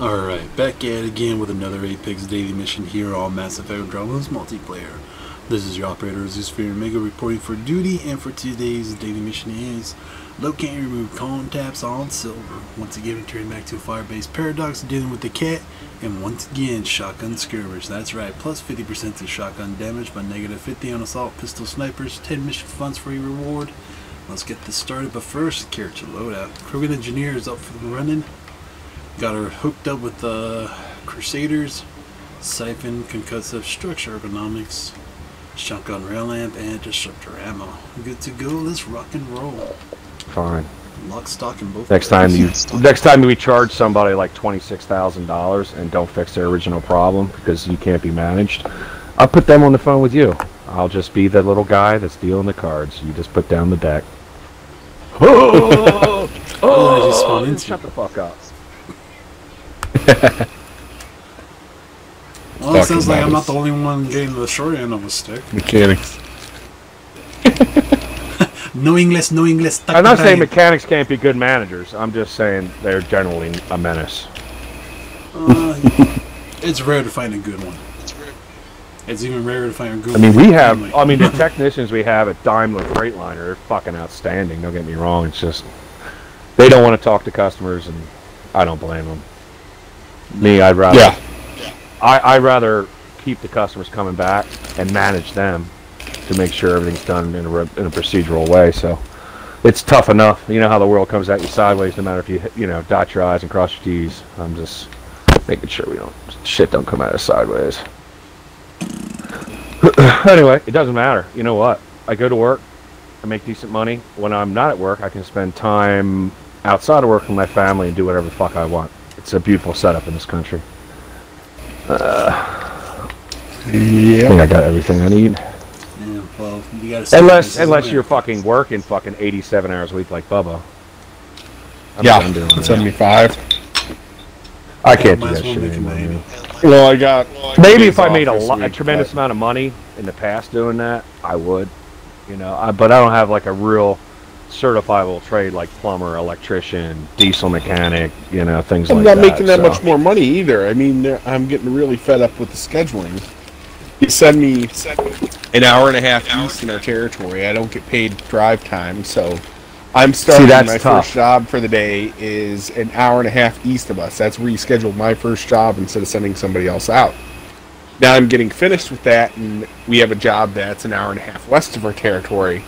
Alright, back at it again with another Apex daily mission here on Mass Effect Andromeda's multiplayer. This is your operator ZeusFuryOmega reporting for duty, and for today's daily mission is locate and remove Comm taps on Silver. Once again, returning back to Firebase Paradox, dealing with the cat, and once again, shotgun skirmish. That's right, plus 50% to shotgun damage, but negative 50 on assault pistol snipers, 10 mission funds free reward. Let's get this started, but first, character loadout. Krogan Engineer is up for the running. Got her hooked up with the Crusaders, Siphon, Concussive, Structure Ergonomics, Shotgun Rail Lamp, and Disruptor Ammo. Good to go, let's rock and roll. Fine. Lock, stock, and both. Next time we charge somebody like $26,000 and don't fix their original problem because you can't be managed, I'll put them on the phone with you. I'll just be the little guy that's dealing the cards. You just put down the deck. Oh, I just spawned into. Shut the fuck up. Well, it sounds like I'm not the only one getting the short end of a stick. Mechanics. No English, no English. I'm not saying mechanics can't be good managers. I'm just saying they're generally a menace. It's rare to find a good one. It's even rarer to find a good one. I mean, the technicians we have at Daimler Freightliner are fucking outstanding. Don't get me wrong. It's just they don't want to talk to customers, and I don't blame them. Me, I'd rather. Yeah. I'd rather keep the customers coming back and manage them to make sure everything's done in a procedural way. So it's tough enough. You know how the world comes at you sideways, no matter if you dot your I's and cross your T's. I'm just making sure shit don't come at us sideways. Anyway, it doesn't matter. You know what? I go to work. I make decent money. When I'm not at work, I can spend time outside of work with my family and do whatever the fuck I want. It's a beautiful setup in this country. I think I got everything I need. Yeah, well, you gotta unless you're fucking working fucking 87 hours a week like Bubba. I'm doing 75. I can't do that shit anymore. Well, I got maybe if I made a tremendous amount of money in the past doing that, I would. But I don't have like a real certifiable trade like plumber, electrician, diesel mechanic, things like that. I'm not making that much more money either. I mean, I'm getting really fed up with the scheduling. You send me an hour and a half east in our territory. I don't get paid drive time, so I'm starting my first job for the day is an hour and a half east of us. That's where you scheduled my first job instead of sending somebody else out. Now I'm getting finished with that, and we have a job that's an hour and a half west of our territory.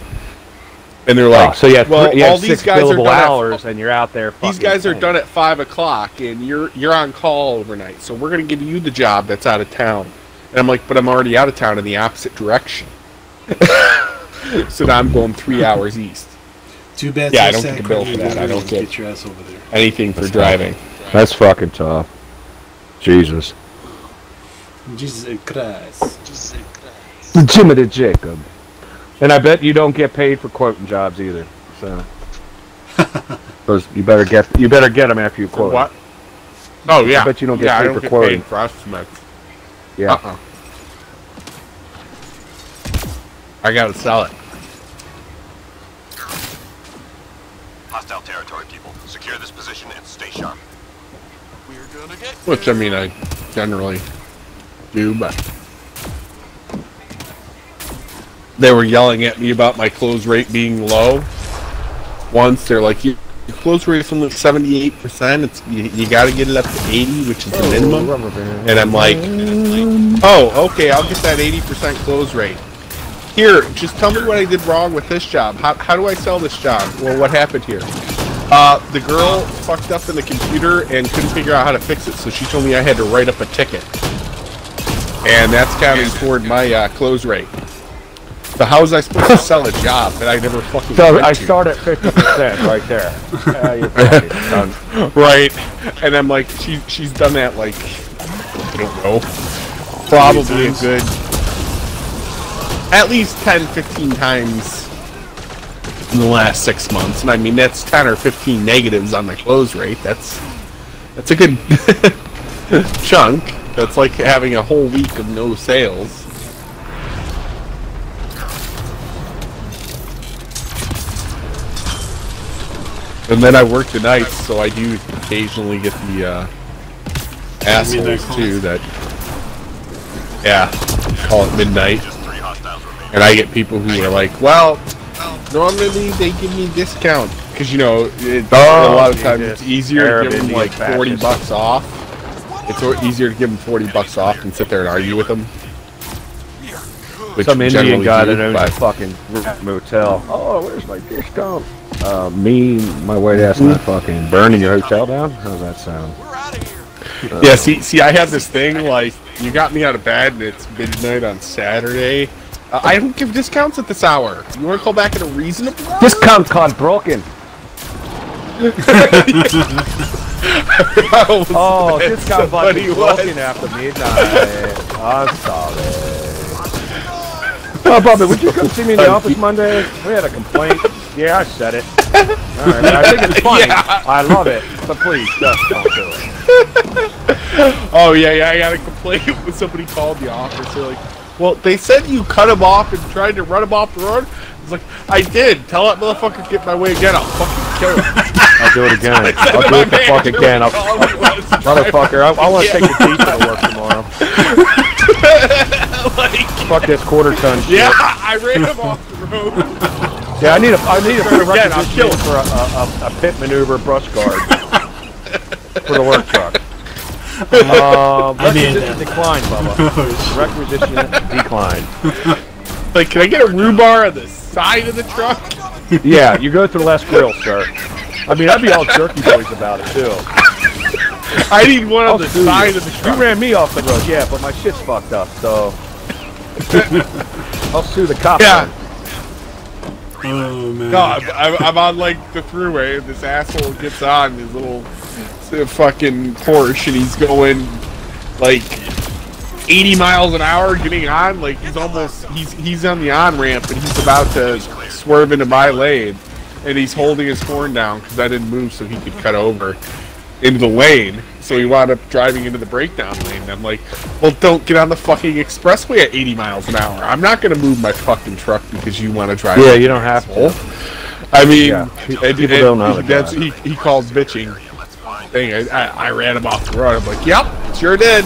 And they're like, so you have all these guys are done hours, and you're out there. These guys are done at 5 o'clock, and you're on call overnight. So we're going to give you the job that's out of town. And I'm like, but I'm already out of town in the opposite direction. So now I'm going 3 hours east. Too bad. Yeah, I don't get a bill for that. I don't get your ass over there. Anything for driving. That's fucking tough. Jesus. Jesus Christ. Jimmy Jacob. And I bet you don't get paid for quoting jobs either. So, you better get them after you quote. What? Oh yeah. I bet you don't get paid for quoting. For estimates. Yeah. I gotta sell it. Hostile territory, people. Secure this position and stay sharp. We're gonna get. Which I mean, I generally do, but. They were yelling at me about my close rate being low. Once they're like, your close rate is only 78%. You got to get it up to 80, which is the minimum. And I'm like, oh, okay, I'll get that 80% close rate. Here, just tell me what I did wrong with this job. How do I sell this job? Well, what happened here? The girl fucked up in the computer and couldn't figure out how to fix it, so she told me I had to write up a ticket. And that's counting toward my close rate. So how was I supposed to sell a job that I never fucking went I to? start at 50% right there. Right. And I'm like, she's done that like, I don't know, probably a good, at least 10, 15 times in the last 6 months. And I mean, that's 10 or 15 negatives on the close rate. That's a good chunk. That's like having a whole week of no sales. And then I work the nights, so I do occasionally get the assholes too that, yeah, call it midnight. Just 3 hostiles remaining. And I get people who are like, well, normally they give me discount. Because, you know, a lot of times it's easier to give them like $40 off. It's easier to give them $40 off than sit there and argue with them. Some Indian guy that owns a fucking motel. Oh, where's my discount? Me, my white ass, not fucking burning your hotel down? How does that sound? Yeah, see, I have this thing, like, you got me out of bed and it's midnight on Saturday. I don't give discounts at this hour. You want to call back at a reasonable hour? Discount card broken. Oh, discount button broken after midnight. I'm sorry. Oh, Bubba, would you come see me in the office Monday? We had a complaint. Yeah, I said it. Alright, I think it's funny. Yeah. I love it. But please, just don't do it. Oh, yeah, I got a complaint when somebody called the office. They're like, well, they said you cut him off and tried to run him off the road. It's like, I did. Tell that motherfucker to get my way again. I'll fucking kill him. I'll do it again. I'll do it the fuck again. Motherfucker, I want to take the teacher to work tomorrow. Like, fuck this quarter ton shit. Yeah, I ran him off the road. Yeah, I need a requisition for a pit maneuver brush guard for the work truck. Requisition declined, Bubba. Requisition declined. Like, can I get a rhubarb on the side of the truck? Yeah, you go through less grill, sir. I mean, I'd be all jerky boys about it, too. I need one on the side of the truck. You ran me off the road, yeah, but my shit's fucked up, so... I'll sue the cop. Yeah. Oh, man. No, I'm on, like, the thruway, and this asshole gets on his little fucking Porsche, and he's going, like, 80 miles an hour getting on. Like, he's on the on-ramp, and he's about to swerve into my lane, and he's holding his horn down, because I didn't move so he could cut over into the lane, so he wound up driving into the breakdown lane. And I'm like, well, don't get on the fucking expressway at 80 miles an hour. I'm not going to move my fucking truck because you want to drive. Yeah, you don't have to. I mean, yeah. People don't know how to drive. He calls bitching. Thing. I ran him off the road. I'm like, yep, sure did.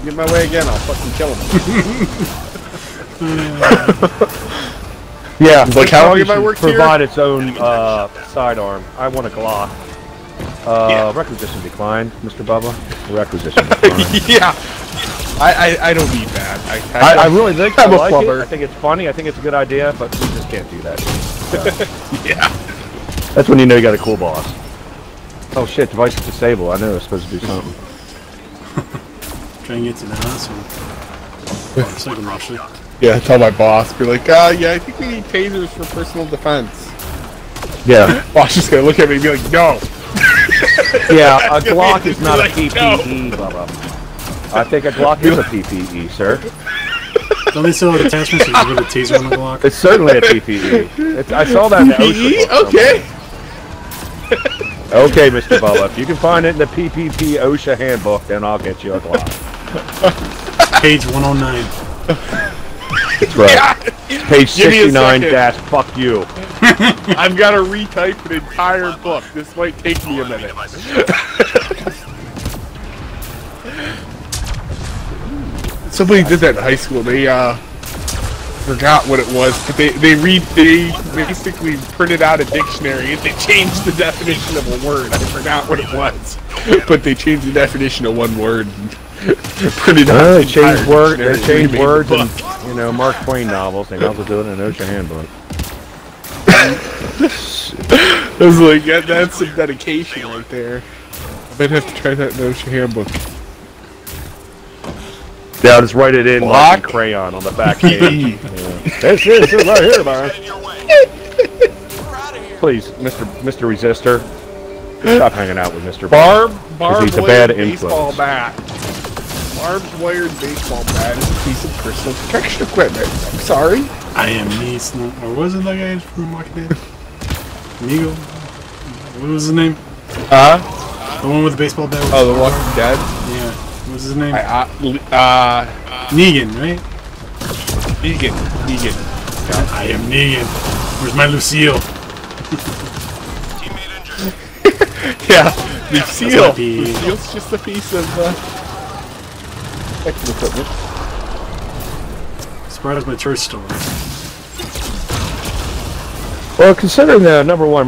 Get my way again, I'll fucking kill him. Yeah, like, how long have I worked here? Provide its own sidearm. I want a Glock. Requisition declined, Mr. Bubba. Requisition declined. Yeah. I don't need that. I really think I like it. I think it's funny. I think it's a good idea, but we just can't do that. Yeah. That's when you know you got a cool boss. Oh shit, device is disabled. I know I was supposed to do something. Try and get to the house or... second rush. Yeah, tell my boss. Be like, yeah, I think we need tasers for personal defense. Yeah. Boss just gonna look at me and be like, no. Yeah, a Glock is not a PPE, Bubba. I think a Glock is a PPE, sir. Don't they sell like attachments to give a taser on the Glock? It's certainly a PPE. I saw that in the OSHA book. Okay. Okay, Mr. Bubba, if you can find it in the PPP OSHA handbook, then I'll get you a Glock. Page 109. That's right. Yeah. Page 69 dash fuck you. I've got to retype an entire book. This might take me a minute. Somebody did that in high school. They forgot what it was, but they basically printed out a dictionary and they changed the definition of a word. I forgot what it was, but they changed the definition of one word. Printed out. They changed words. They changed words in, you know, Mark Twain novels. They also do it in an OSHA handbook. I was like, yeah, that's some dedication right there. I might have to try that in OSHA handbook. Yeah, I'll just write it in like crayon on the back page. This is right here, man. Please, Mr. Resistor, stop hanging out with Mr. Barbed he's a bad baseball influence. bat. Barbed wired baseball bat is a piece of personal protection equipment. I'm sorry. I am niece, or was it that guy from Walking Dead? Amigo? What was his name? The one with the baseball bat? Oh, The Walking Dead? Yeah. What's his name? Negan, right? Negan. I am Negan. Where's my Lucille? Yeah, The seal. my pee. The seal's just a piece of extra equipment. Surprised my church still works. Well, considering the #1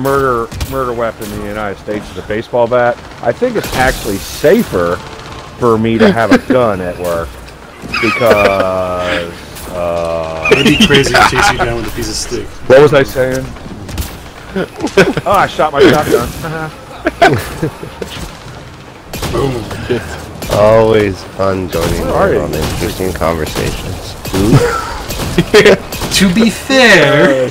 murder weapon in the United States is a baseball bat, I think it's actually safer for me to have a gun at work because. It'd be crazy to chase you down with a piece of stick. What was I saying? Oh, I shot my shotgun. Boom. Always fun joining in Where are on you? interesting conversations. To be fair,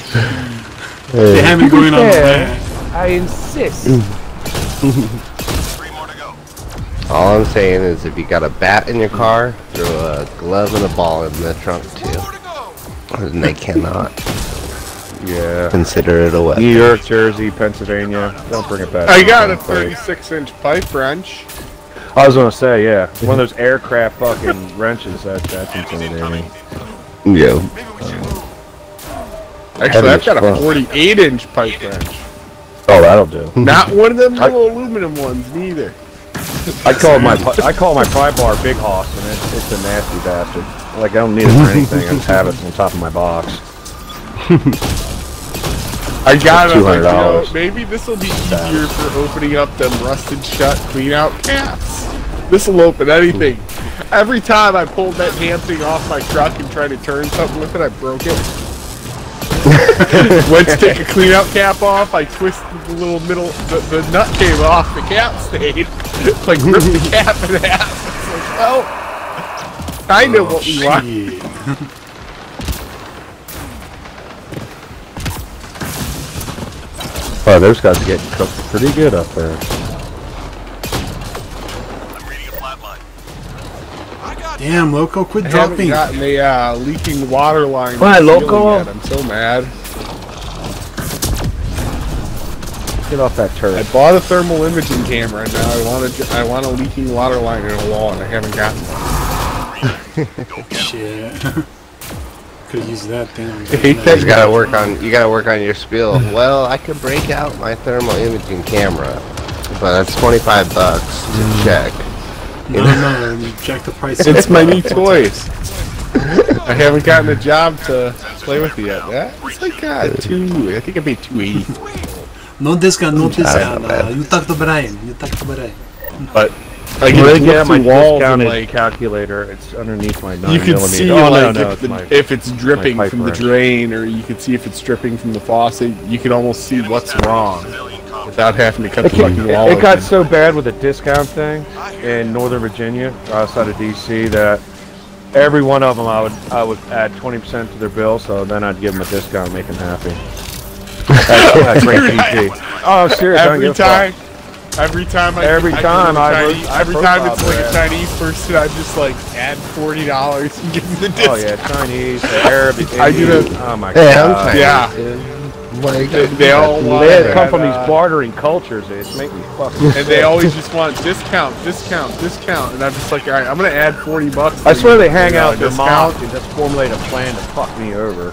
they have me going on the back. I insist. 3 more to go. All I'm saying is if you got a bat in your car, throw a glove and a ball in the trunk too. And they cannot Yeah. consider it a weapon. New York, Jersey, Pennsylvania. Don't bring it back. I got a 36-inch pipe wrench. I was gonna say, yeah, one of those aircraft fucking wrenches. That's intimidating. Yeah. Actually, I've got a Heavy as fuck. 48-inch pipe wrench. Oh, that'll do. Not one of them little aluminum ones, neither. I call my pry bar Big Hoss, and it's a nasty bastard. Like I don't need it for anything. I just have it on top of my box. I got it. Like, $200. maybe this will be easier for opening up them rusted shut clean out caps. This will open anything. Every time I pulled that damn thing off my truck and tried to turn something with it, I broke it. Went to take a clean out cap off, I twisted the little middle, the nut came off, the cap stayed. Like ripped the cap in half. It's like, well, I know what we want. Shit. Oh, those guys are getting cooked pretty good up there. I'm reading a flat line. Damn, Loco, quit I haven't dropping. gotten a leaking water line. Why, ceiling loco? yet. I'm so mad. Get off that I turret. bought a thermal imaging camera and now I want a leaking water line in a wall and I haven't gotten one. Shit. Could use that thing. You gotta work on your spiel. Well, I could break out my thermal imaging camera, but that's $25 to check. No, check the price. It's my new toy. I haven't gotten a job to play with it yet. It's like I think I paid $280. No discount, no discount. man. You talk to Brian. But I I'm can really look get my through walls and discounted like calculator. It's underneath my 9 you can see millimeter. like it's if it's dripping pipe from the wrench. drain, or you can see if it's dripping from the faucet. You can almost see what's wrong without having to cut the fucking wall. It got open. so bad with the discount thing in Northern Virginia, outside of DC, that every one of them I would add 20% to their bill, so then I'd give them a discount, and make them happy. That's great GP. Oh, serious. I don't give a fuck. Every time Every time it's like a Chinese person, I just like add $40 and give them the discount. Oh yeah, Chinese, the Arabic. I do Indian. that. Oh my Hey, I'm god. Chinese, Yeah. dude. Like, They all want They that, come from these bartering cultures. It's making me fucking. and they always just want discount, and I'm just like, all right, I'm gonna add $40. I swear they hang out with their discount. moms and just formulate a plan to fuck me over.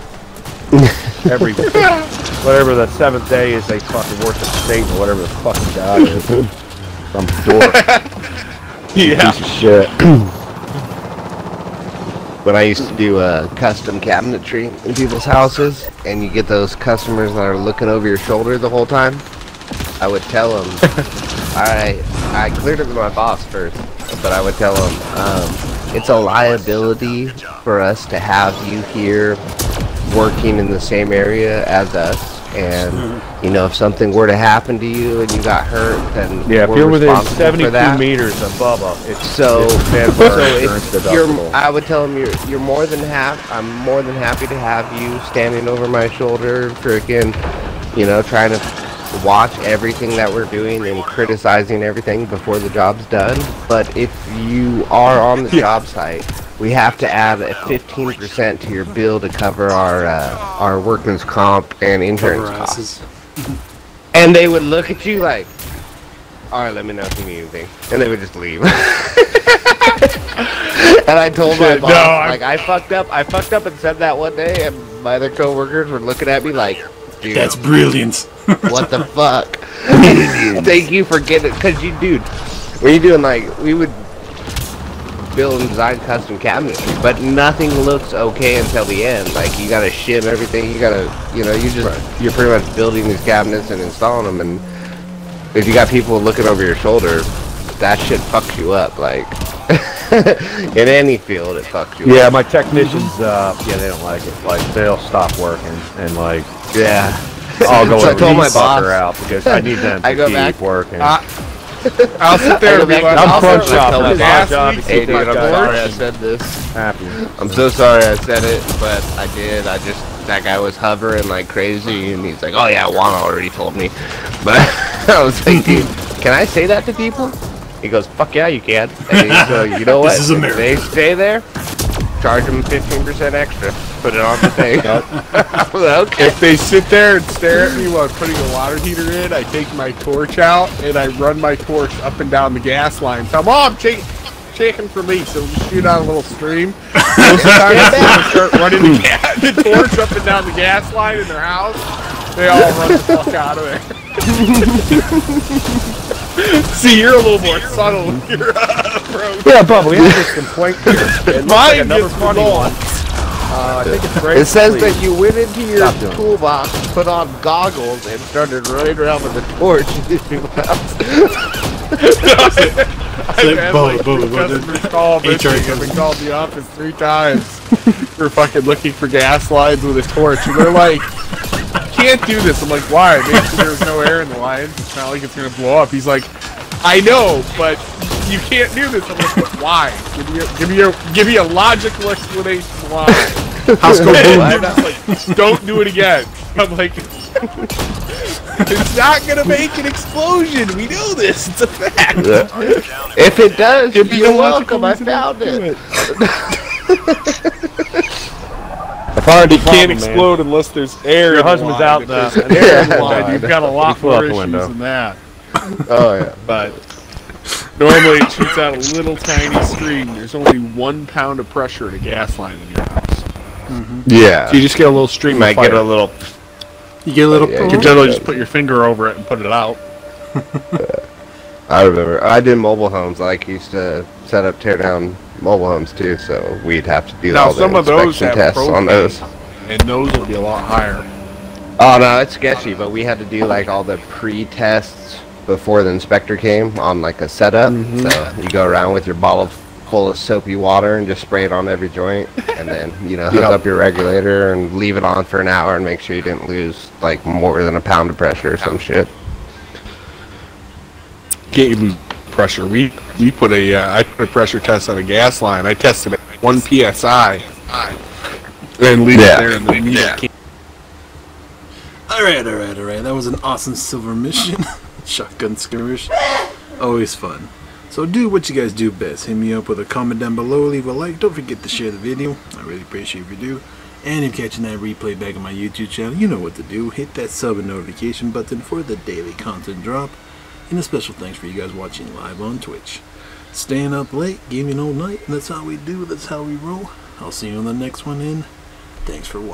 Every whatever the 7th day is, they fucking worship Satan or whatever the fucking god is. Some dork. Yeah. Piece of shit. when I used to do custom cabinetry in people's houses, and you get those customers that are looking over your shoulder the whole time, I would tell them, I cleared it with my boss first, but I would tell them, it's a liability for us to have you here working in the same area as us, and you know, if something were to happen to you and you got hurt, then Yeah, if we're you're within responsible for 72 that. meters above us, it's So, bad so for our insurance if you're, deductible. I would tell them you're more than I'm more than happy to have you standing over my shoulder, freaking, you know, trying to watch everything that we're doing and criticizing everything before the job's done. But if you are on the job site, we have to add a 15% to your bill to cover our workman's comp and insurance costs. And they would look at you like, all right, let me know if you need anything, and they would just leave. And I told my boss, like, I fucked up and said that one day, and my other coworkers were looking at me like, dude, That's brilliant. what the fuck? Thank you for getting it, cause you, dude, when you're doing like, we would build and design custom cabinets, but nothing looks okay until the end. Like, you gotta shim everything, you gotta, you know, you're pretty much building these cabinets and installing them, and if you got people looking over your shoulder, that shit fucks you up, like, in any field, it fucks you up. Yeah, my technicians, yeah, they don't like it. Like, they'll stop working and, like, yeah. I'll go So I and told my fuck boss her out because I need them I to go keep back, working. I'll sit there and be like, I'm I'll front sit there shop. until It's the my last job week to Hey, keep dude, my I'm guys sorry I said this. happy. I'm so sorry I said it, but I did. That guy was hovering like crazy, and he's like, oh yeah, Juan already told me. But I was like, dude, can I say that to people? He goes, fuck yeah, you can. And he's like, you know what? This is America. If they stay there, charge them 15% extra. Put it on the thing. Okay. If they sit there and stare at me while I'm putting a water heater in, I take my torch out and I run my torch up and down the gas line. Tell Mom, shaking for me, so we shoot out a little stream. Most of the time, when I start running the torch up and down the gas line in their house, they all run the fuck out of there. See, you're a little more subtle with your approach. Yeah, Bubba, we have this complaint here. It looks like Mine another gets the funny ball. one. I think it's great. It says that you went into your Stop doing it. toolbox, put on goggles, and started running around with a torch. I've had like Bubba, customers call bitching. I've been called the office 3 times for fucking looking for gas lines with a torch, and they're like, "You can't do this." I'm like, "Why? Make sure there's no air in the lines. It's not like it's gonna blow up." He's like, "I know, but you can't do this." I'm like, "Why? Give me a logical explanation why." House code And they're just like, "Don't do it again." I'm like, "It's not gonna make an explosion. We know this. It's a fact." If it does, Give me you're a logical welcome. I reason found to do it. If I already It can't explode unless there's air. Your in the husband's line. out If there's the- air in the Yeah. line, you've got a lot flew out more the issues window. than that. Oh yeah. But normally it shoots out a little tiny stream. There's only 1 pound of pressure in a gas line in your house. Yeah. So you just get a little stream. You might get a little. You get a little. Yeah, You can generally just put your finger over it and put it out. I remember. I did mobile homes. Like, used to set up, tear down mobile homes too. So we'd have to do Now all the some of those inspection have tests on those. propane, and those will be a lot higher. Oh no, it's sketchy. But we had to do like all the pre-tests before the inspector came on like a setup. So you go around with your bottle full of soapy water and just spray it on every joint, and then hook up your regulator and leave it on for an hour and make sure you didn't lose like more than a pound of pressure or some shit. Can't even pressure. I put a pressure test on a gas line. I tested it at 1 psi, and leave it there in the meter. Alright. That was an awesome silver mission. Shotgun skirmish. Always fun. So do what you guys do best. Hit me up with a comment down below. Leave a like. Don't forget to share the video. I really appreciate if you do. And if you're catching that replay back on my YouTube channel, you know what to do. Hit that sub and notification button for the daily content drop. And a special thanks for you guys watching live on Twitch. Staying up late, gaming all night. That's how we do. That's how we roll. I'll see you on the next one, and thanks for watching.